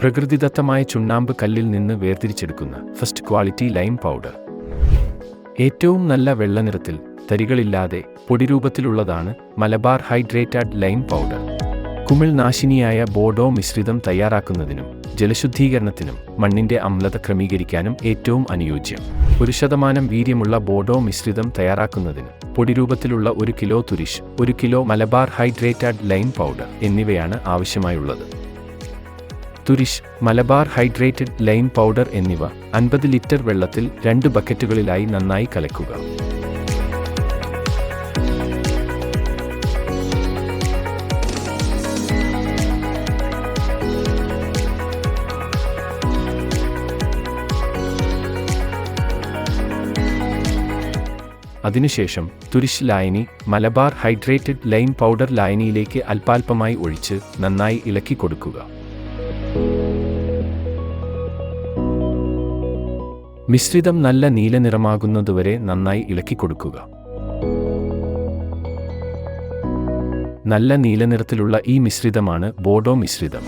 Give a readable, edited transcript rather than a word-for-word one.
പ്രകൃതിദത്തമായ ചുണ്ണാമ്പ് കല്ലിൽ നിന്ന് വേർതിരിച്ചെടുക്കുന്ന ഫസ്റ്റ് ക്വാളിറ്റി ലൈം പൗഡർ. ഏറ്റവും നല്ല വെള്ളനിറത്തിൽ തരികളില്ലാതെ പൊടിരൂപത്തിലുള്ളതാണ് മലബാർ ഹൈഡ്രേറ്റഡ് ലൈം പൗഡർ. കുമിൾനാശിനിയായ ബോഡോ മിശ്രിതം തയ്യാറാക്കുന്നതിനും ജലശുദ്ധീകരണത്തിനും മണ്ണിന്റെ അമ്ലത ക്രമീകരിക്കാനും ഏറ്റവും അനുയോജ്യം. 1% വീര്യമുള്ള ബോഡോ മിശ്രിതം തയ്യാറാക്കുന്നതിന് പൊടിരൂപത്തിലുള്ള 1 കിലോ തുരിശ്, 1 kilo Malabar hydrated lime powder എന്നിവയാണ് ആവശ്യമായുള്ളത്. തുരിശ്, മലബാർ ഹൈഡ്രേറ്റഡ് ലൈം പൗഡർ എന്നിവ 50 ലിറ്റർ വെള്ളത്തിൽ 2 ബക്കറ്റുകളിലായി നന്നായി കലക്കുക. അതിനുശേഷം തുരിശ് ലായനി മലബാർ ഹൈഡ്രേറ്റഡ് ലൈം പൗഡർ ലായനിയിലേക്ക് അല്പാൽപമായി ഒഴിച്ച് നന്നായി ഇളക്കി കൊടുക്കുക. മിശ്രിതം നല്ല നീല നിറമാകുന്നതുവരെ നന്നായി ഇളക്കി കൊടുക്കുക. നല്ല നീല നിറത്തിലുള്ള ഈ മിശ്രിതമാണ് ബോഡോ മിശ്രിതം.